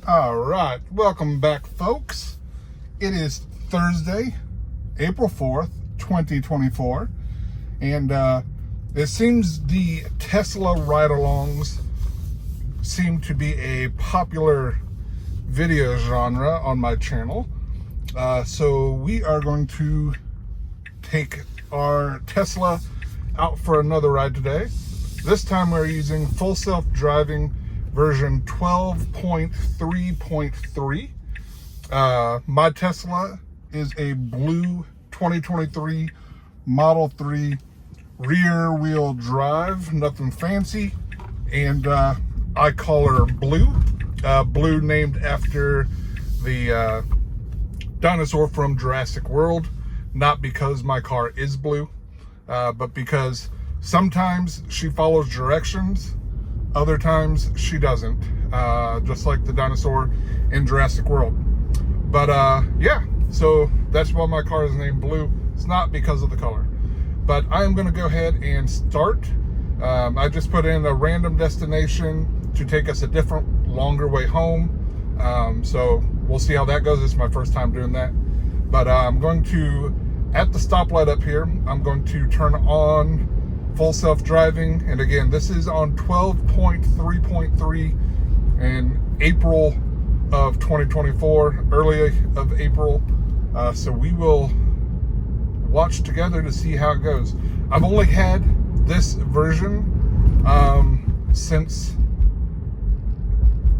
All right, welcome back, folks. It is Thursday, April 4th, 2024, and it seems the Tesla ride-alongs seem to be a popular video genre on my channel. So we are going to take our Tesla out for another ride today. This time we're using full self-driving version 12.3.3. My Tesla is a blue 2023 Model 3 rear wheel drive, nothing fancy, and I call her Blue. Blue named after the dinosaur from Jurassic World, not because my car is blue, but because sometimes she follows directions, other times she doesn't, just like the dinosaur in Jurassic World. But yeah, so that's why my car is named Blue. It's not because of the color. But I am going to go ahead and start. I just put in a random destination to take us a different, longer way home. So we'll see how that goes. This is my first time doing that. But I'm going to, at the stoplight up here, I'm going to turn on full self-driving, and again, this is on 12.3.3 in April of 2024, early of April. So we will watch together to see how it goes. I've only had this version since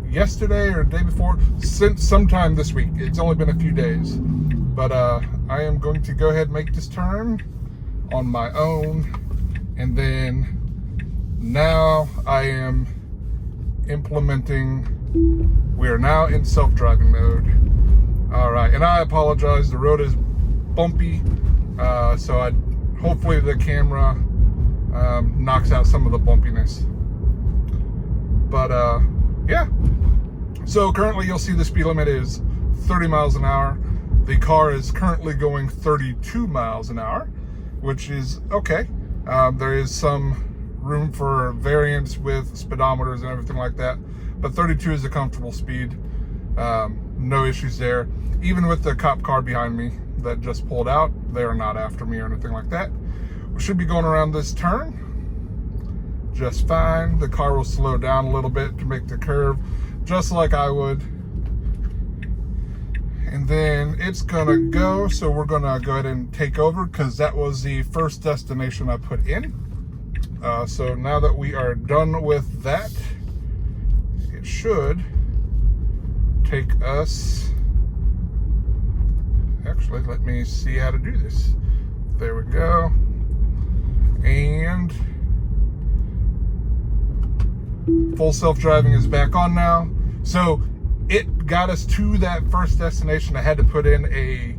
yesterday or the day before, since sometime this week. It's only been a few days, but I am going to go ahead and make this turn on my own. And then now I am implementing, we are now in self-driving mode. All right, and I apologize, the road is bumpy, so hopefully the camera knocks out some of the bumpiness. But yeah, so currently you'll see the speed limit is 30 miles an hour. The car is currently going 32 miles an hour, which is okay. There is some room for variance with speedometers and everything like that, but 32 is a comfortable speed. No issues there. Even with the cop car behind me that just pulled out, they are not after me or anything like that. We should be going around this turn just fine. The car will slow down a little bit to make the curve, just like I would. And then it's gonna go, so we're gonna go ahead and take over because that was the first destination I put in. So now that we are done with that, it should take us, actually, let me see how to do this. There we go. And full self-driving is back on now. So it got us to that first destination. I had to put in a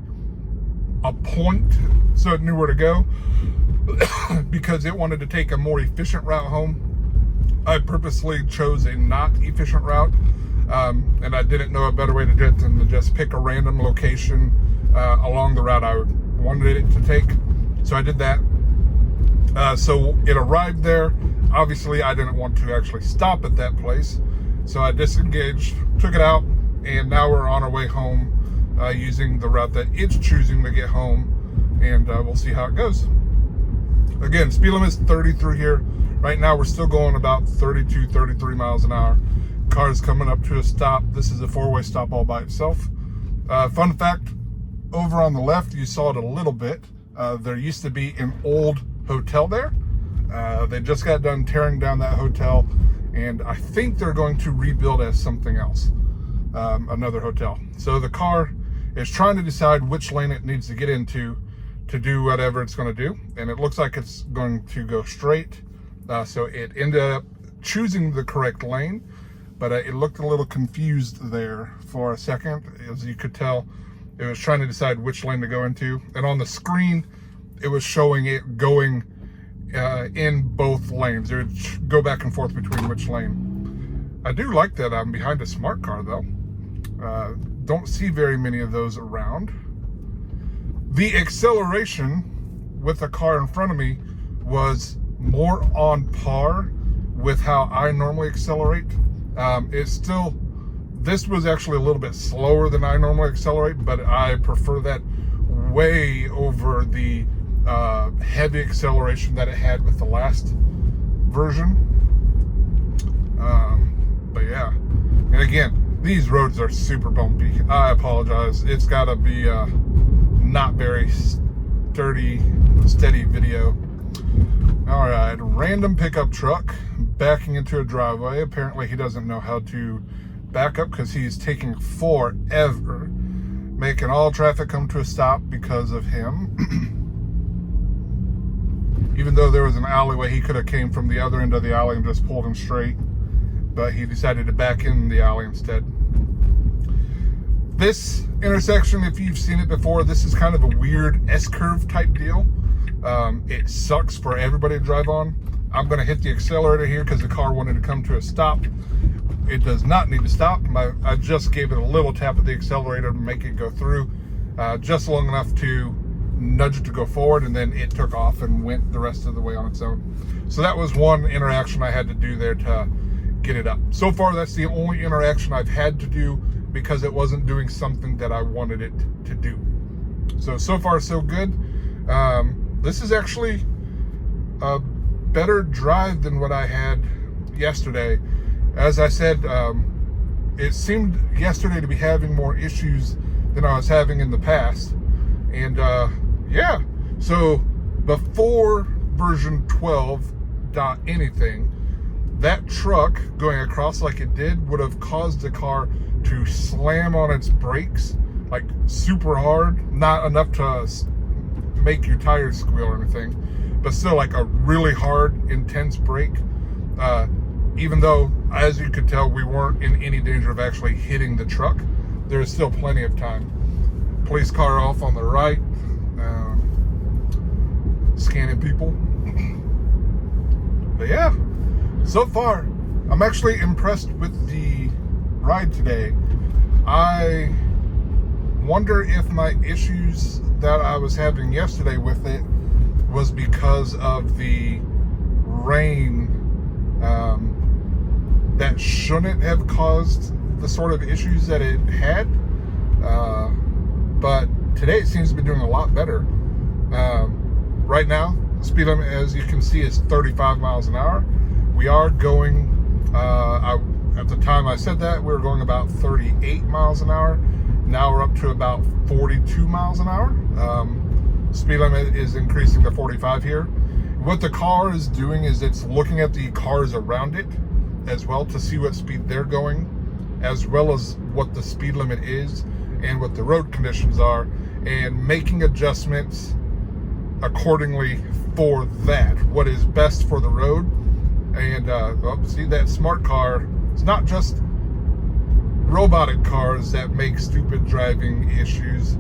point so it knew where to go because it wanted to take a more efficient route home. I purposely chose a not efficient route, and I didn't know a better way to do it than to just pick a random location along the route I wanted it to take. So I did that. So it arrived there. Obviously, I didn't want to actually stop at that place. So I disengaged, took it out, and now we're on our way home using the route that it's choosing to get home, and we'll see how it goes. Again, speed limit is 30 through here. Right now, we're still going about 32, 33 miles an hour. Car's coming up to a stop. This is a four-way stop all by itself. Fun fact, over on the left, you saw it a little bit. There used to be an old hotel there. They just got done tearing down that hotel, and I think they're going to rebuild as something else, another hotel. So the car is trying to decide which lane it needs to get into to do whatever it's going to do, and it looks like it's going to go straight. So it ended up choosing the correct lane, but it looked a little confused there for a second. As you could tell, it was trying to decide which lane to go into, and on the screen, it was showing it going in both lanes. It would go back and forth between which lane. I do like that I'm behind a smart car though. Don't see very many of those around. The acceleration with the car in front of me was more on par with how I normally accelerate. It's still This was actually a little bit slower than I normally accelerate, but I prefer that way over the heavy acceleration that it had with the last version. But yeah, and again, these roads are super bumpy. I apologize. It's got to be not very steady video. All right, random pickup truck backing into a driveway. Apparently he doesn't know how to back up because he's taking forever, making all traffic come to a stop because of him. Even though there was an alleyway, he could have came from the other end of the alley and just pulled him straight, but he decided to back in the alley instead. This intersection, if you've seen it before, this is kind of a weird S-curve type deal. It sucks for everybody to drive on. I'm going to hit the accelerator here because the car wanted to come to a stop. It does not need to stop. I just gave it a little tap of the accelerator to make it go through, just long enough to nudge it to go forward, and then it took off and went the rest of the way on its own. So that was one interaction I had to do there to get it up. So far, that's the only interaction I've had to do because it wasn't doing something that I wanted it to do. So far, so good. This is actually a better drive than what I had yesterday. As I said, it seemed yesterday to be having more issues than I was having in the past. And yeah, so before version 12 dot anything, that truck going across like it did would have caused the car to slam on its brakes like super hard, not enough to make your tires squeal or anything, but still like a really hard, intense brake. Even though, as you could tell, we weren't in any danger of actually hitting the truck, there is still plenty of time. Police car off on the right, scanning people. But yeah, so far, I'm actually impressed with the ride today. I wonder if my issues that I was having yesterday with it was because of the rain that shouldn't have caused the sort of issues that it had. But today it seems to be doing a lot better. Right now, the speed limit, as you can see, is 35 miles an hour. We are going, at the time I said that, we were going about 38 miles an hour. Now we're up to about 42 miles an hour. Speed limit is increasing to 45 here. What the car is doing is it's looking at the cars around it as well to see what speed they're going, as well as what the speed limit is and what the road conditions are, and making adjustments accordingly for that, what is best for the road. And see, that smart car, it's not just robotic cars that make stupid driving issues.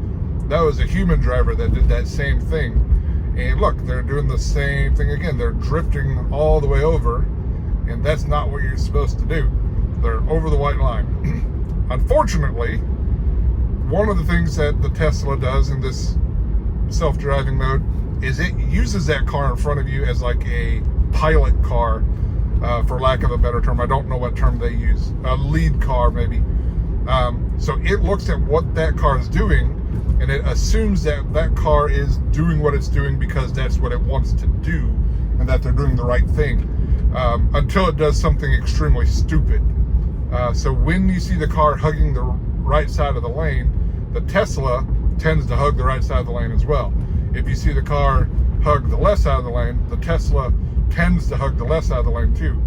That was a human driver that did that same thing. And look, they're doing the same thing again. They're drifting all the way over, and that's not what you're supposed to do. They're over the white line. Unfortunately, one of the things that the Tesla does in this self-driving mode is it uses that car in front of you as like a pilot car, for lack of a better term. I don't know what term they use. A lead car, maybe. So it looks at what that car is doing, and it assumes that that car is doing what it's doing because that's what it wants to do, and that they're doing the right thing, until it does something extremely stupid. So when you see the car hugging the right side of the lane, the Tesla tends to hug the right side of the lane as well. If you see the car hug the left side of the lane, the Tesla tends to hug the left side of the lane too.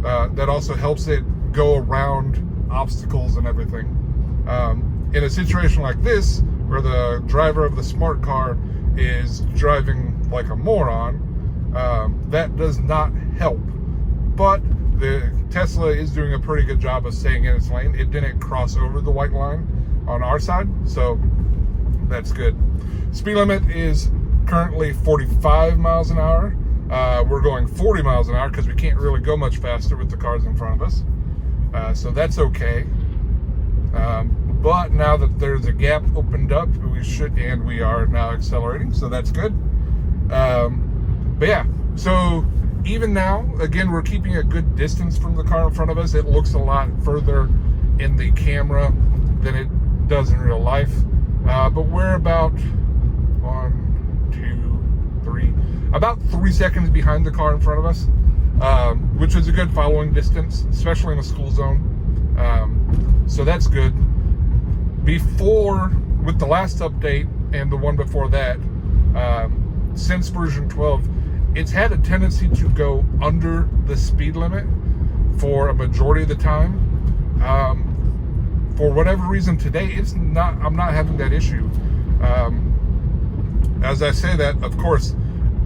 That also helps it go around obstacles and everything. In a situation like this, where the driver of the smart car is driving like a moron, that does not help. But the Tesla is doing a pretty good job of staying in its lane. It didn't cross over the white line on our side, so that's good. Speed limit is currently 45 miles an hour. We're going 40 miles an hour because we can't really go much faster with the cars in front of us. So that's okay. But now that there's a gap opened up, we are now accelerating, so that's good. But yeah, so even now, again, we're keeping a good distance from the car in front of us. It looks a lot further in the camera than it does in real life. But we're about 3 seconds behind the car in front of us, which is a good following distance, especially in a school zone. So that's good. Before, with the last update and the one before that, since version 12, it's had a tendency to go under the speed limit for a majority of the time. For whatever reason today, I'm not having that issue. As I say that, of course,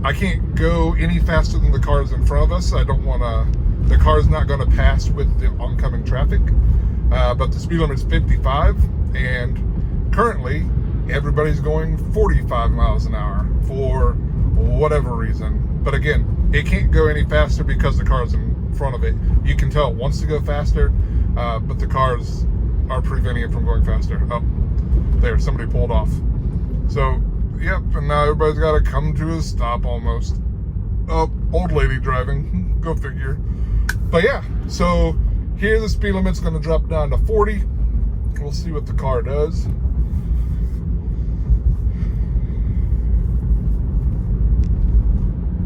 I can't go any faster than the cars in front of us. I don't want to, the car's not going to pass with the oncoming traffic. But the speed limit is 55, and currently everybody's going 45 miles an hour for whatever reason. But again, it can't go any faster because the car's in front of it. You can tell it wants to go faster, but the cars are preventing it from going faster. Oh, there, somebody pulled off. So, yep, and now everybody's got to come to a stop almost. Oh, old lady driving, go figure. But yeah, so here the speed limit's going to drop down to 40. We'll see what the car does.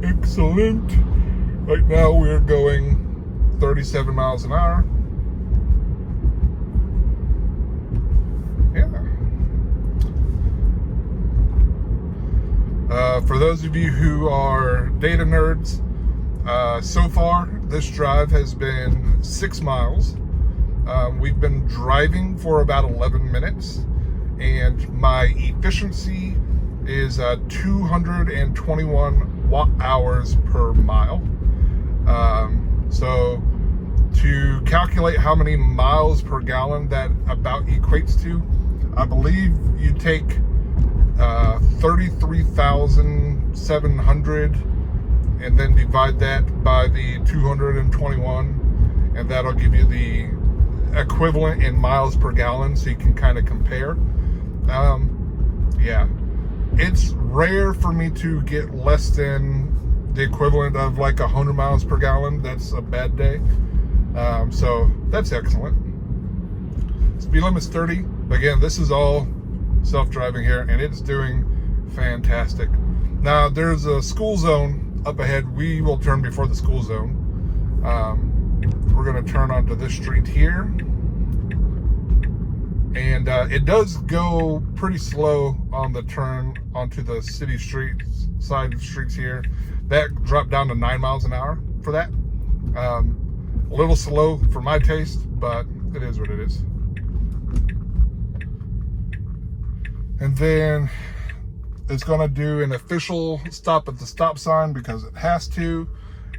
Excellent. Right now we're going 37 miles an hour. Yeah. For those of you who are data nerds, so far this drive has been 6 miles. We've been driving for about 11 minutes, and my efficiency is 221 watt hours per mile. So to calculate how many miles per gallon that about equates to, I believe you take 33,700 and then divide that by the 221, and that'll give you the equivalent in miles per gallon, so you can kind of compare. Yeah, it's rare for me to get less than the equivalent of like 100 miles per gallon. That's a bad day. So that's excellent. Speed limit's 30. Again, this is all self-driving here, and it's doing fantastic. Now there's a school zone up ahead. We will turn before the school zone. We're going to turn onto this street here, and it does go pretty slow on the turn onto the city streets, side streets here. That dropped down to 9 miles an hour for that. A little slow for my taste, but it is what it is. And then it's going to do an official stop at the stop sign because it has to.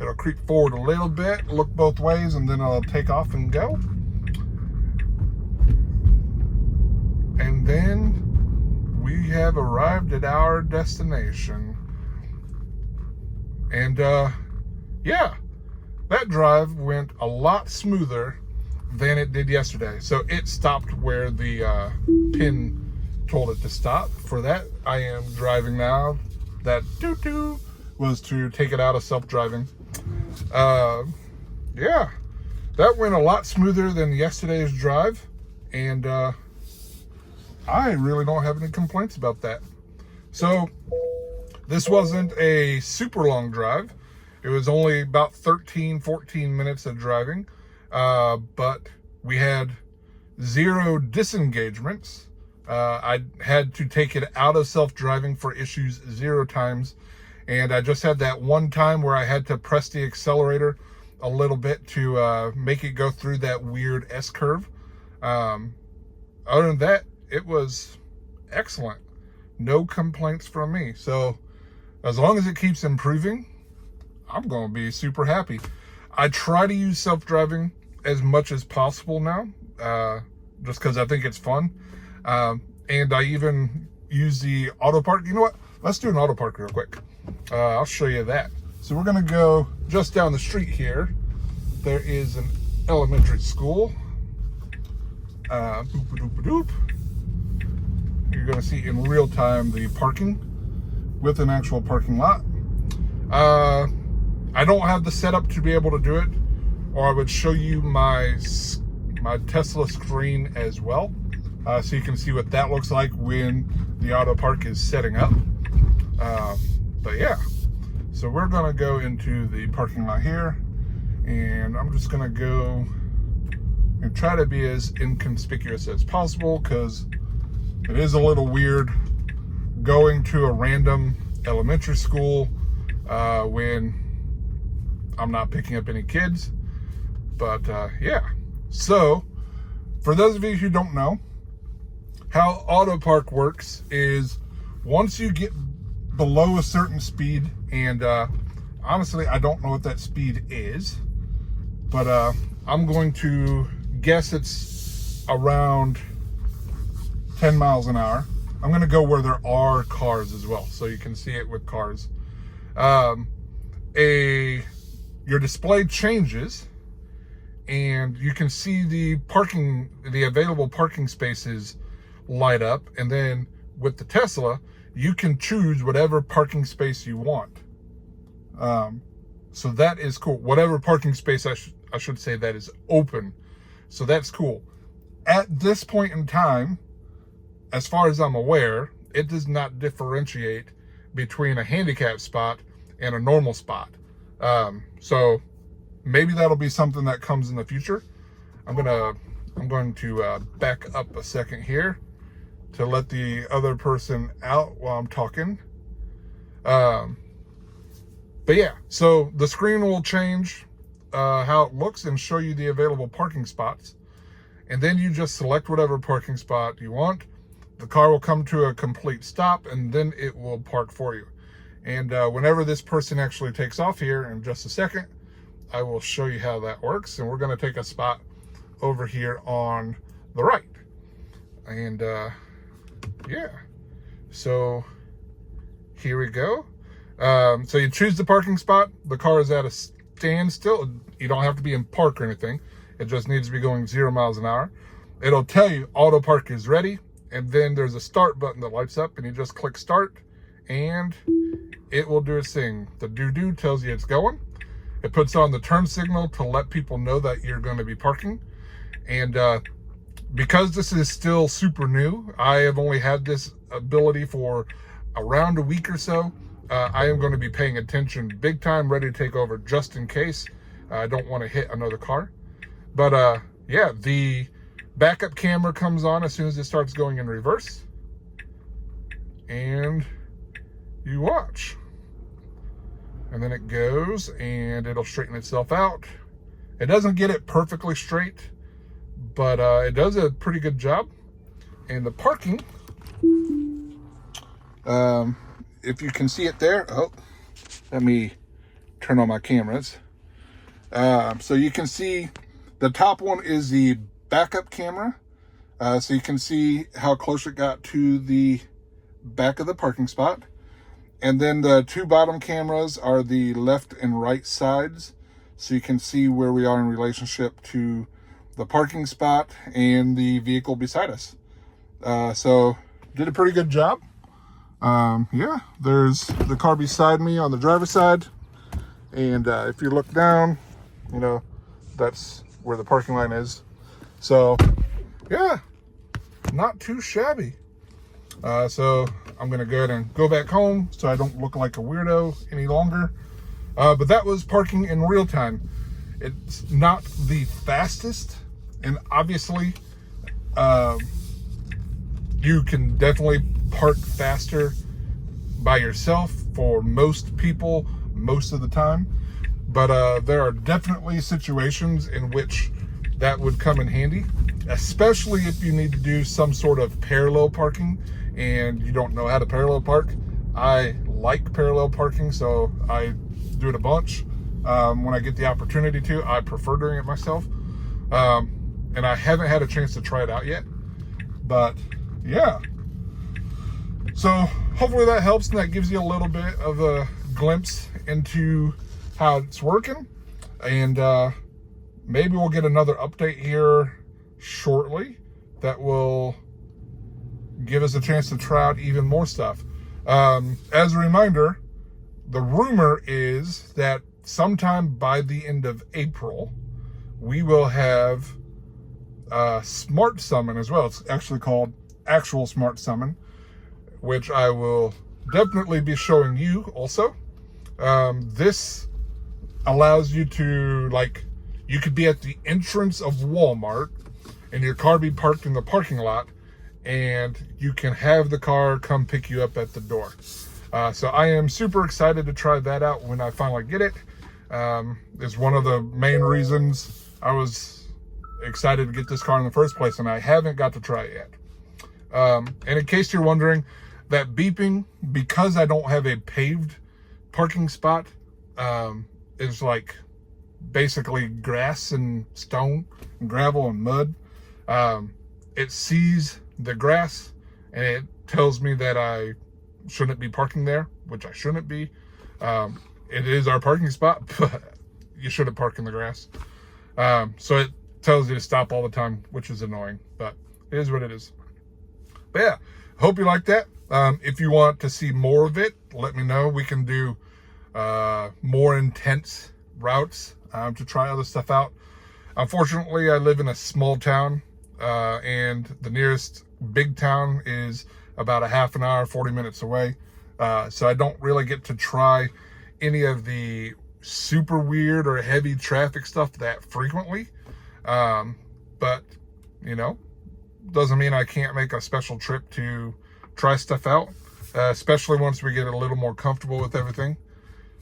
It'll creep forward a little bit, look both ways, and then it'll take off and go. And then we have arrived at our destination. And yeah, that drive went a lot smoother than it did yesterday. So it stopped where the pin told it to stop. For that, I am driving now. That doo-doo was to take it out of self-driving. Yeah, that went a lot smoother than yesterday's drive, and I really don't have any complaints about that. So this wasn't a super long drive. It was only about 13, 14 minutes of driving, but we had 0 disengagements. I had to take it out of self-driving for issues 0 times. And I just had that one time where I had to press the accelerator a little bit to make it go through that weird S-curve. Other than that, it was excellent. No complaints from me. So as long as it keeps improving, I'm going to be super happy. I try to use self-driving as much as possible now, just because I think it's fun. And I even use the AutoPark. You know what? Let's do an AutoPark real quick. I'll show you that. So we're going to go just down the street here. There is an elementary school. Boop-a-doop-a-doop. You're going to see in real time the parking with an actual parking lot. I don't have the setup to be able to do it, or I would show you my my Tesla screen as well, so you can see what that looks like when the AutoPark is setting up. But yeah, so we're gonna go into the parking lot here, and I'm just gonna go and try to be as inconspicuous as possible, because it is a little weird going to a random elementary school when I'm not picking up any kids. But yeah, so for those of you who don't know, how AutoPark works is once you get below a certain speed, and honestly I don't know what that speed is, but I'm going to guess it's around 10 miles an hour. I'm going to go where there are cars as well, so you can see it with cars. Your display changes, and you can see the available parking spaces light up, and then with the Tesla, you can choose whatever parking space you want. So that is cool. Whatever parking space I should say that is open. So that's cool. At this point in time, as far as I'm aware, it does not differentiate between a handicap spot and a normal spot. So maybe that'll be something that comes in the future. I'm going to back up a second here to let the other person out while I'm talking. But yeah, so the screen will change how it looks and show you the available parking spots. And then you just select whatever parking spot you want. The car will come to a complete stop, and then it will park for you. And whenever this person actually takes off here in just a second, I will show you how that works. And we're going to take a spot over here on the right. And yeah, so here we go. So you choose the parking spot. The car is at a standstill. You don't have to be in park or anything. It just needs to be going 0 miles an hour. It'll tell you AutoPark is ready. And then there's a start button that lights up, and you just click start, and it will do its thing. The doo-doo tells you it's going. It puts on the turn signal to let people know that you're going to be parking. And because this is still super new, I have only had this ability for around a week or so. I am going to be paying attention big time, ready to take over just in case. I don't want to hit another car. But yeah, the backup camera comes on as soon as it starts going in reverse, and you watch, and then it goes and it'll straighten itself out. It doesn't get it perfectly straight, but it does a pretty good job. And the parking, if you can see it there, let me turn on my cameras. So you can see the top one is the backup camera, so you can see how close it got to the back of the parking spot. And then the two bottom cameras are the left and right sides, so you can see where we are in relationship to the parking spot and the vehicle beside us. So did a pretty good job. Yeah, there's the car beside me on the driver's side, and if you look down, you know, that's where the parking line is. So yeah, not too shabby. So I'm gonna go ahead and go back home so I don't look like a weirdo any longer. But that was parking in real time. It's not the fastest, and obviously you can definitely park faster by yourself for most people most of the time. But there are definitely situations in which that would come in handy, especially if you need to do some sort of parallel parking and you don't know how to parallel park. I like parallel parking, so I do it a bunch. When I get the opportunity to, I prefer doing it myself. And I haven't had a chance to try it out yet, but yeah. So hopefully that helps, and that gives you a little bit of a glimpse into how it's working. And maybe we'll get another update here shortly that will give us a chance to try out even more stuff. As a reminder, the rumor is that sometime by the end of April, we will have Smart Summon as well. It's actually called Actual Smart Summon, which I will definitely be showing you also. This allows you to, like, you could be at the entrance of Walmart and your car be parked in the parking lot, and you can have the car come pick you up at the door. So I am super excited to try that out when I finally get it. It's one of the main reasons I was excited to get this car in the first place, and I haven't got to try it yet. And in case you're wondering, that beeping, because I don't have a paved parking spot, is like basically grass and stone and gravel and mud. It sees the grass and it tells me that I shouldn't be parking there, which I shouldn't be. It is our parking spot, but you shouldn't park in the grass. So it tells you to stop all the time, which is annoying, but it is what it is. But yeah, hope you like that. If you want to see more of it, let me know. We can do more intense routes to try other stuff out. Unfortunately, I live in a small town, and the nearest big town is about a half an hour, 40 minutes away. So I don't really get to try any of the super weird or heavy traffic stuff that frequently. But, you know, doesn't mean I can't make a special trip to try stuff out, especially once we get a little more comfortable with everything.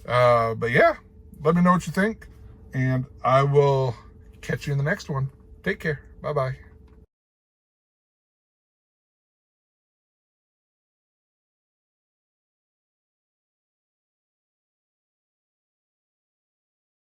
But yeah, let me know what you think, and I will catch you in the next one. Take care. Bye-bye.